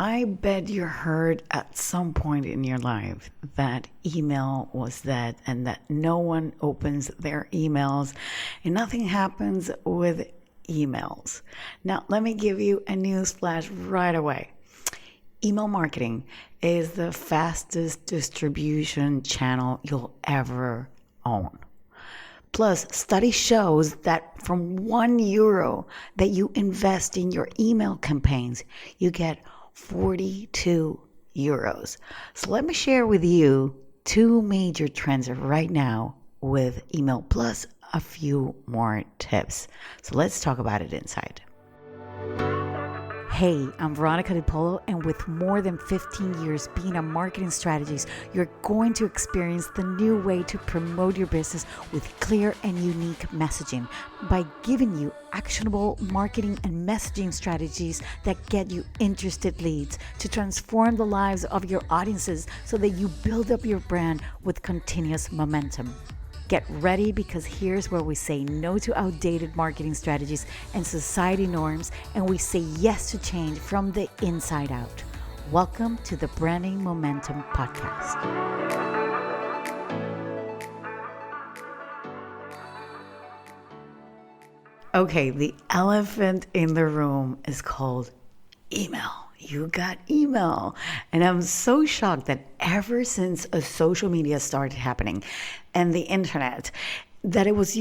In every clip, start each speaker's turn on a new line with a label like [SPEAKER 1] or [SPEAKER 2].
[SPEAKER 1] I bet you heard at some point in your life that email was dead and that no one opens their emails and nothing happens with emails. Now, let me give you a news flash right away. Email marketing is the fastest distribution channel you'll ever own. Plus, study shows that from €1 that you invest in your email campaigns, you get 42 euros. So let me share with you two major trends right now with email plus a few more tips. So let's talk about it inside. Hey, I'm Veronica DiPolo, and with more than 15 years being a marketing strategist, you're going to experience the new way to promote your business with clear and unique messaging by giving you actionable marketing and messaging strategies that get you interested leads to transform the lives of your audiences so that you build up your brand with continuous momentum. Get ready, because here's where we say no to outdated marketing strategies and society norms, and we say yes to change from the inside out. Welcome to the Branding Momentum Podcast. Okay, the elephant in the room is called email. You got email. And I'm so shocked that ever since social media started happening and the internet, that it was,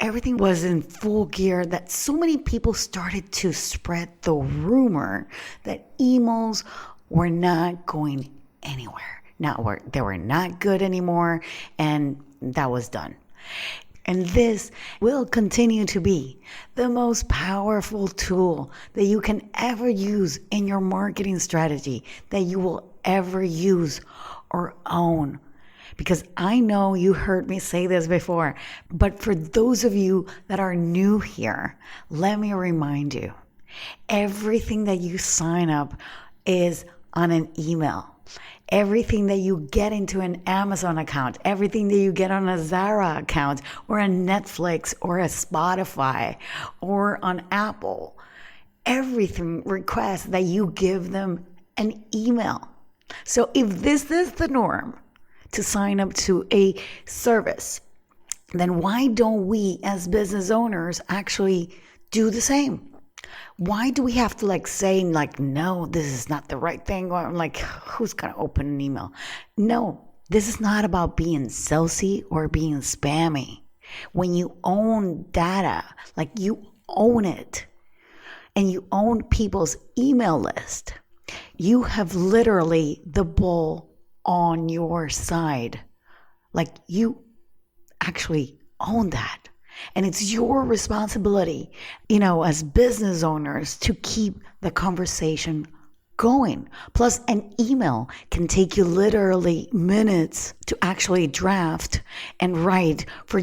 [SPEAKER 1] everything was in full gear, that so many people started to spread the rumor that emails were not going anywhere. They were not good anymore, and that was done. And this will continue to be the most powerful tool that you can ever use in your marketing strategy, that you will ever use or own. Because I know you heard me say this before, but for those of you that are new here, let me remind you, everything that you sign up is on an email. Everything that you get into an Amazon account, everything that you get on a Zara account or a Netflix or a Spotify or on Apple, everything requests that you give them an email. So if this is the norm to sign up to a service, then why don't we as business owners actually do the same? Why do we have to say no, this is not the right thing? Or who's going to open an email? No, this is not about being salesy or being spammy. When you own data, you own it, and you own people's email list, you have literally the ball on your side. You actually own that. And it's your responsibility, as business owners, to keep the conversation going. Plus, an email can take you literally minutes to actually draft and write for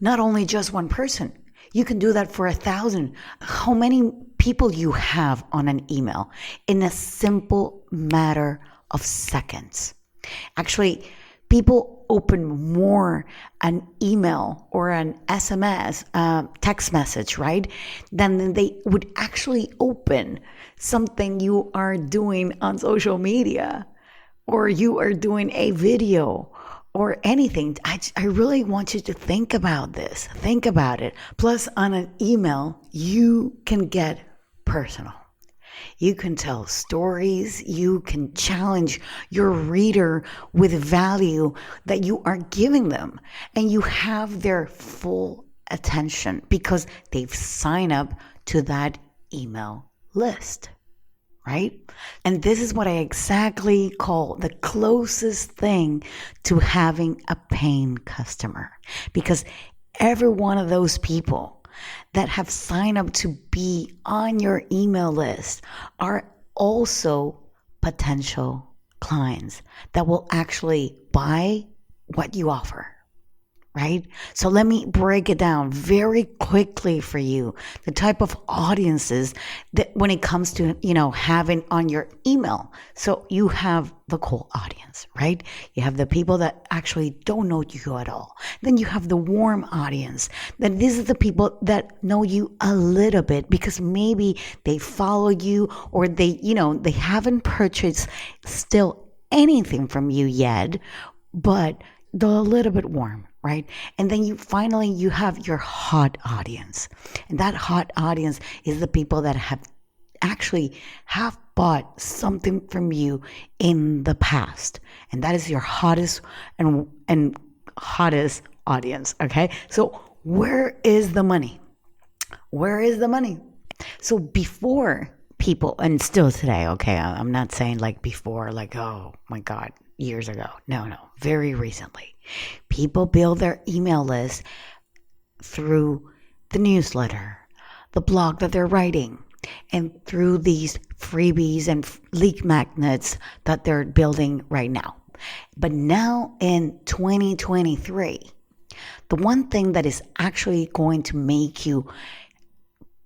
[SPEAKER 1] not only just one person. You can do that for 1,000. How many people you have on an email in a simple matter of seconds? Actually, people open more an email or an SMS, text message, right? Than they would actually open something you are doing on social media, or you are doing a video or anything. I really want you to think about this. Think about it. Plus, on an email, you can get personal. You can tell stories, you can challenge your reader with value that you are giving them, and you have their full attention because they've signed up to that email list, right? And this is what I exactly call the closest thing to having a paying customer, because every one of those people that have signed up to be on your email list are also potential clients that will actually buy what you offer, right? So let me break it down very quickly for you. The type of audiences that when it comes to, having on your email. So you have the cold audience, right? You have the people that actually don't know you at all. Then you have the warm audience. Then these are the people that know you a little bit because maybe they follow you or they haven't purchased still anything from you yet, but they're a little bit warm, right? And then you have your hot audience. And that hot audience is the people that have bought something from you in the past. And that is your hottest and hottest audience, okay? So where is the money? Where is the money? So before people, and still today, okay, I'm not saying like before, like, oh my God, years ago. No, very recently. People build their email list through the newsletter, the blog that they're writing, and through these freebies and lead magnets that they're building right now. But now in 2023, the one thing that is actually going to make you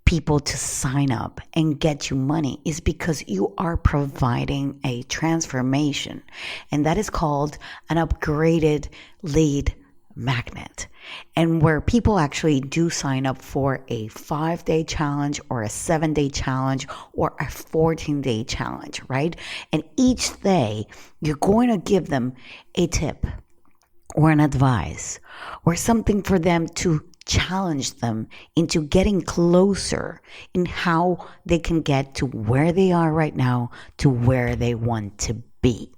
[SPEAKER 1] people to sign up and get you money is because you are providing a transformation, and that is called an upgraded lead magnet. And where people actually do sign up for a 5-day challenge or a 7-day challenge or a 14-day challenge, right? And each day you're going to give them a tip or an advice or something for them to challenge them into getting closer in how they can get to where they are right now to where they want to be.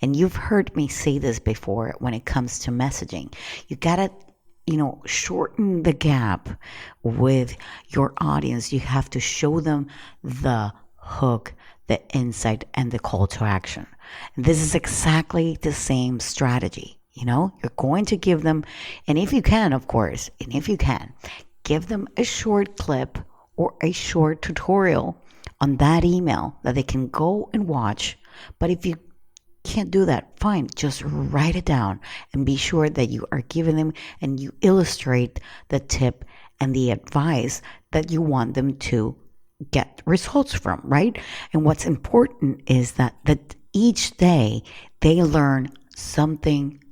[SPEAKER 1] And you've heard me say this before when it comes to messaging. You gotta, shorten the gap with your audience. You have to show them the hook, the insight, and the call to action. And this is exactly the same strategy. You're going to give them, and if you can, of course, give them a short clip or a short tutorial on that email that they can go and watch. But if you can't do that, fine, just write it down and be sure that you are giving them and you illustrate the tip and the advice that you want them to get results from, right? And what's important is that each day they learn something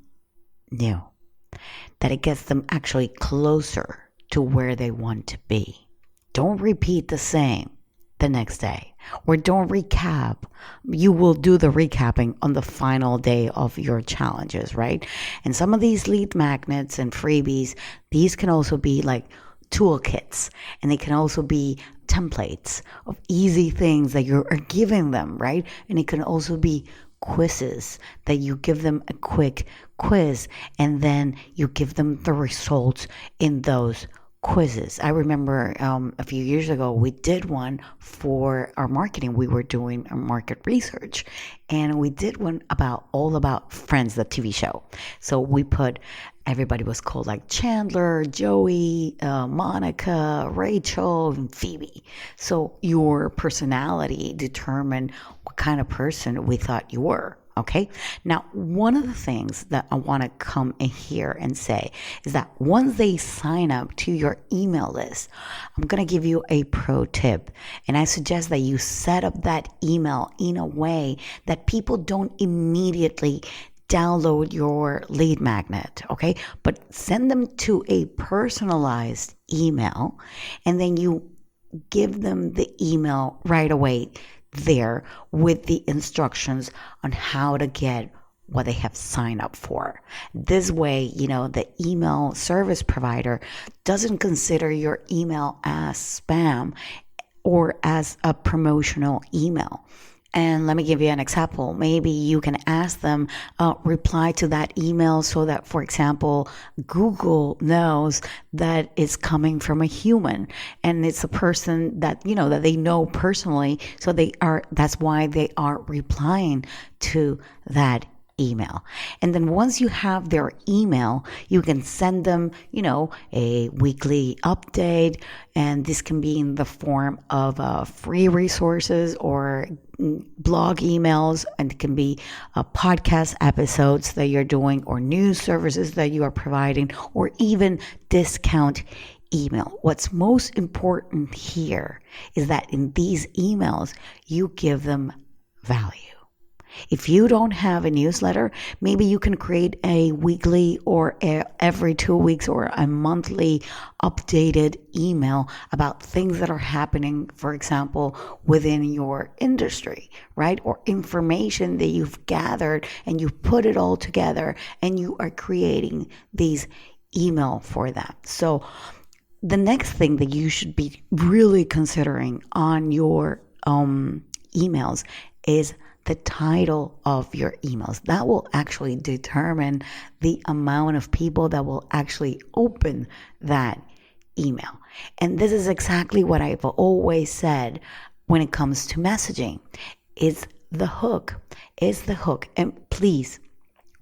[SPEAKER 1] new, that it gets them actually closer to where they want to be. Don't repeat the same the next day, or don't recap. You will do the recapping on the final day of your challenges, right? And some of these lead magnets and freebies, these can also be like toolkits, and they can also be templates of easy things that you are giving them, right? And it can also be quizzes that you give them a quick quiz and then you give them the results in those quizzes. I remember a few years ago we did one for our marketing. We were doing our market research and we did one all about Friends, the TV show. So we put, everybody was called like Chandler, Joey, Monica, Rachel, and Phoebe. So your personality determined what kind of person we thought you were. Okay. Now, one of the things that I want to come in here and say is that once they sign up to your email list, I'm going to give you a pro tip. And I suggest that you set up that email in a way that people don't immediately download your lead magnet, okay? But send them to a personalized email and then you give them the email right away there with the instructions on how to get what they have signed up for. This way, the email service provider doesn't consider your email as spam or as a promotional email. And let me give you an example. Maybe you can ask them, reply to that email so that, for example, Google knows that it's coming from a human and it's a person that, that they know personally. So that's why they are replying to that email. And then once you have their email, you can send them, a weekly update. And this can be in the form of free resources or blog emails, and it can be podcast episodes that you're doing or news services that you are providing, or even discount email. What's most important here is that in these emails, you give them value. If you don't have a newsletter, maybe you can create a weekly or every 2 weeks or a monthly updated email about things that are happening, for example, within your industry, right? Or information that you've gathered and you put it all together and you are creating these email for that. So the next thing that you should be really considering on your emails is the title of your emails. That will actually determine the amount of people that will actually open that email. And this is exactly what I've always said when it comes to messaging. It's the hook. And please,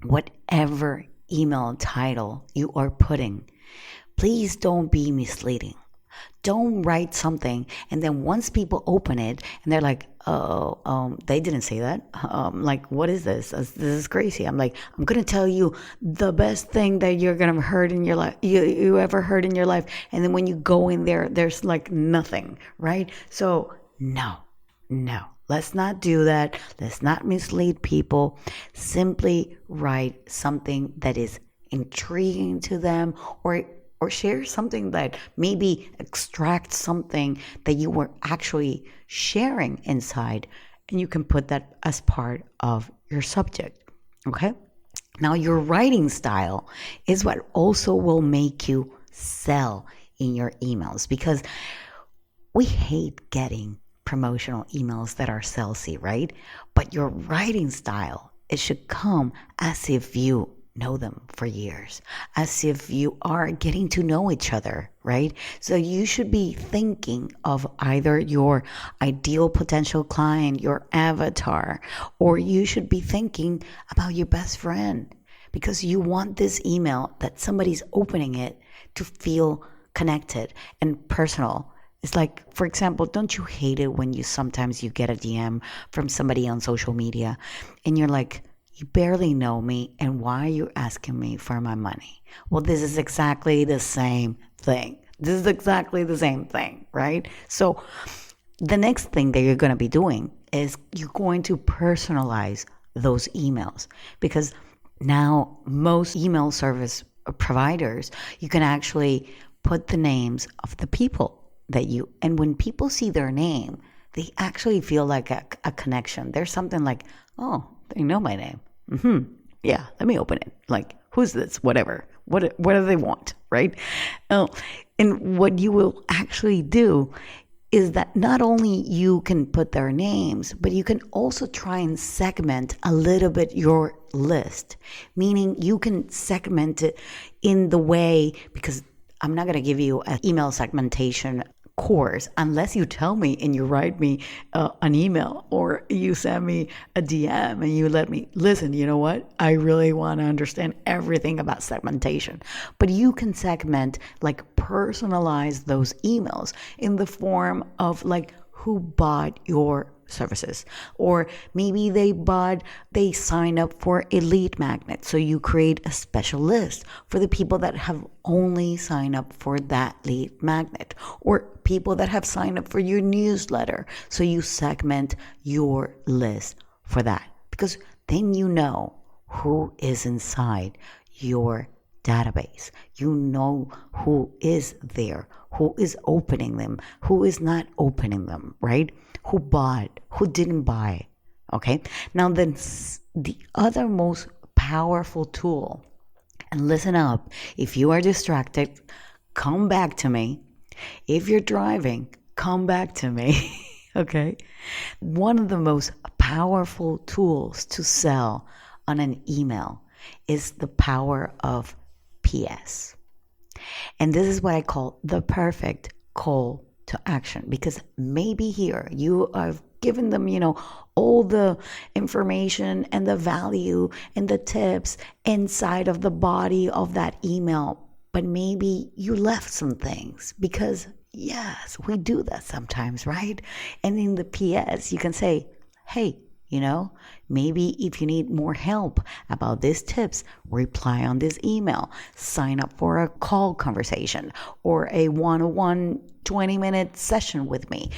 [SPEAKER 1] whatever email title you are putting, please don't be misleading. Don't write something and then once people open it and they're like, they didn't say that. Like, what is this? This is crazy. I'm like, I'm going to tell you the best thing that you're going to heard in your life, you ever heard in your life. And then when you go in there, there's like nothing, right? So no, let's not do that. Let's not mislead people. Simply write something that is intriguing to them, or share something that maybe extracts something that you were actually sharing inside, and you can put that as part of your subject. Okay? Now, your writing style is what also will make you sell in your emails, because we hate getting promotional emails that are salesy, right? But your writing style, it should come as if you know them for years, as if you are getting to know each other, right? So you should be thinking of either your ideal potential client, your avatar, or you should be thinking about your best friend, because you want this email that somebody's opening it to feel connected and personal. It's like, for example, don't you hate it when sometimes you get a DM from somebody on social media and you're like, you barely know me, and why are you asking me for my money? Well, this is exactly the same thing. Right? So the next thing that you're going to be doing is you're going to personalize those emails, because now most email service providers, you can actually put the names of the people and when people see their name, they actually feel like a connection. There's something like, oh, they know my name. Yeah, let me open it. Like, who's this? Whatever. What do they want, right? And what you will actually do is that not only you can put their names, but you can also try and segment a little bit your list. Meaning you can segment it in the way, because I'm not going to give you an email segmentation course unless you tell me and you write me an email, or you send me a DM and you let me listen. You know what? I really want to understand everything about segmentation. But you can segment, like personalize those emails in the form of like who bought your services, or maybe they sign up for a lead magnet, so you create a special list for the people that have only signed up for that lead magnet, or people that have signed up for your newsletter, so you segment your list for that, because then you know who is inside your database. You know who is there, who is opening them, who is not opening them, right? Who bought, who didn't buy. Okay. Now then, the other most powerful tool, and listen up, if you are distracted, come back to me. If you're driving, come back to me. Okay. One of the most powerful tools to sell on an email is the power of PS. And this is what I call the perfect call to action, because maybe here you have giving them, all the information and the value and the tips inside of the body of that email. But maybe you left some things because, yes, we do that sometimes, right? And in the PS, you can say, hey, maybe if you need more help about these tips, reply on this email, sign up for a call conversation or a one-on-one 20-minute session with me.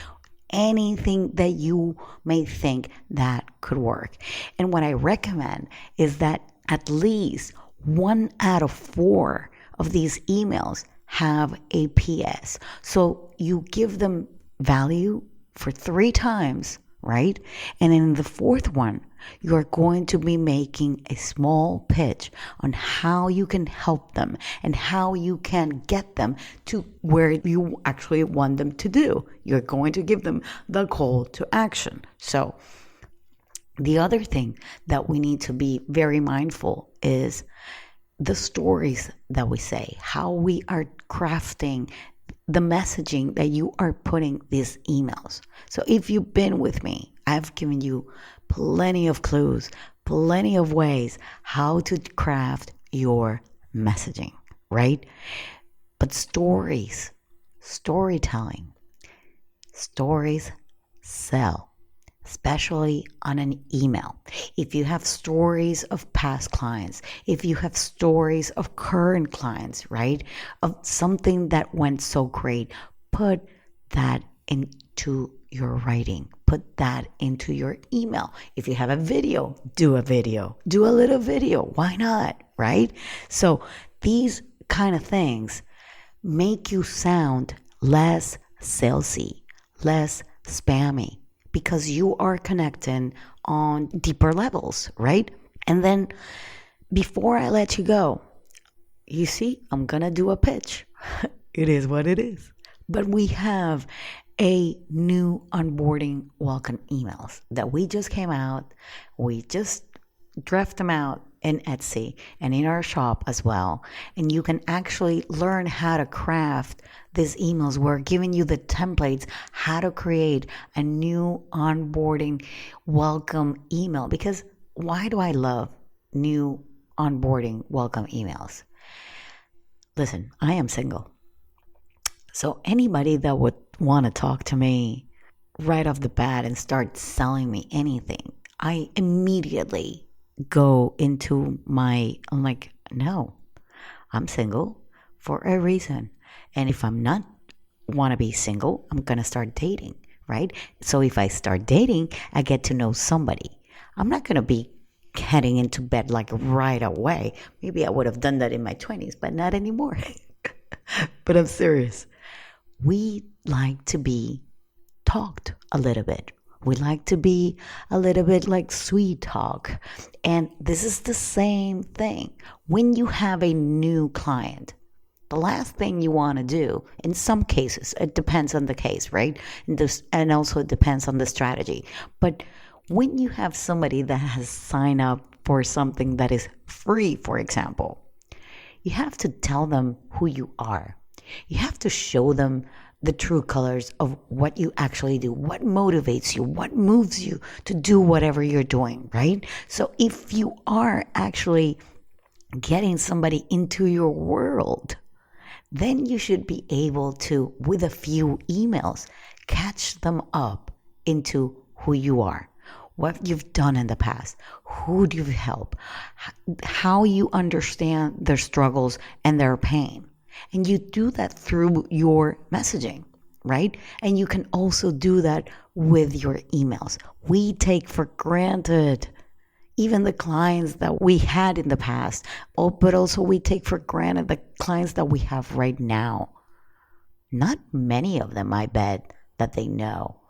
[SPEAKER 1] Anything that you may think that could work. And what I recommend is that at least 1 out of 4 of these emails have a PS. So you give them value for 3 times, right? And in the 4th one, you're going to be making a small pitch on how you can help them and how you can get them to where you actually want them to do. You're going to give them the call to action. So the other thing that we need to be very mindful is the stories that we say, how we are crafting the messaging that you are putting these emails. So if you've been with me, I've given you plenty of clues, plenty of ways how to craft your messaging, right? But stories, storytelling, stories sell, especially on an email. If you have stories of past clients, if you have stories of current clients, right, of something that went so great, put that into your writing. Put that into your email. If you have a video, do a video. Do a little video. Why not, right? So these kind of things make you sound less salesy, less spammy, because you are connecting on deeper levels, right? And then before I let you go, you see, I'm going to do a pitch. It is what it is. But we have a new onboarding welcome emails that we just came out. We just draft them out in Etsy and in our shop as well. And you can actually learn how to craft these emails. We're giving you the templates, how to create a new onboarding welcome email. Because why do I love new onboarding welcome emails? Listen, I am single. So anybody that would want to talk to me right off the bat and start selling me anything, I immediately go into I'm like, no, I'm single for a reason. And if I'm not want to be single, I'm going to start dating, right? So if I start dating, I get to know somebody. I'm not going to be heading into bed like right away. Maybe I would have done that in my 20s, but not anymore. But I'm serious. We like to be talked a little bit. We like to be a little bit like sweet talk. And this is the same thing. When you have a new client, the last thing you want to do, in some cases, it depends on the case, right? And also it depends on the strategy. But when you have somebody that has signed up for something that is free, for example, you have to tell them who you are. You have to show them the true colors of what you actually do, what motivates you, what moves you to do whatever you're doing, right? So if you are actually getting somebody into your world, then you should be able to, with a few emails, catch them up into who you are, what you've done in the past, who do you help, how you understand their struggles and their pain. And you do that through your messaging, right? And you can also do that with your emails. We take for granted even the clients that we had in the past, but also we take for granted the clients that we have right now. Not many of them, I bet, that they know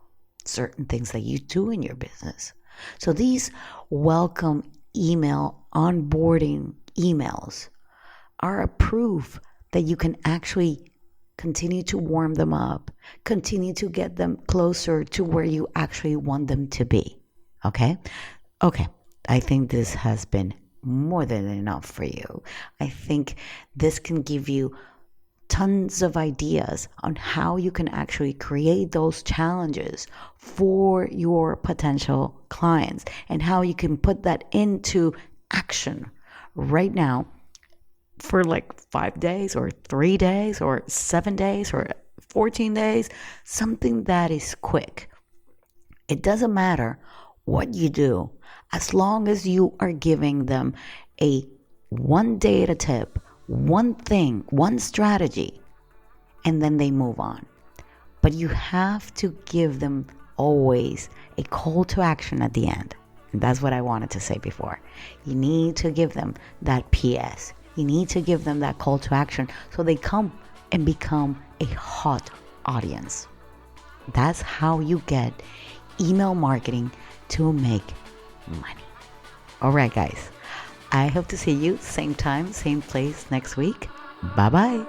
[SPEAKER 1] certain things that you do in your business. So these welcome email, onboarding emails are a proof that you can actually continue to warm them up, continue to get them closer to where you actually want them to be. Okay? Okay. I think this has been more than enough for you. I think this can give you tons of ideas on how you can actually create those challenges for your potential clients and how you can put that into action right now for like 5 days or 3 days or 7 days or 14 days, something that is quick. It doesn't matter what you do as long as you are giving them a one data tip, one thing, one strategy, and then they move on. But you have to give them always a call to action at the end. And that's what I wanted to say before. You need to give them that PS. You need to give them that call to action so they come and become a hot audience. That's how you get email marketing to make money. All right, guys. I hope to see you same time, same place next week. Bye-bye.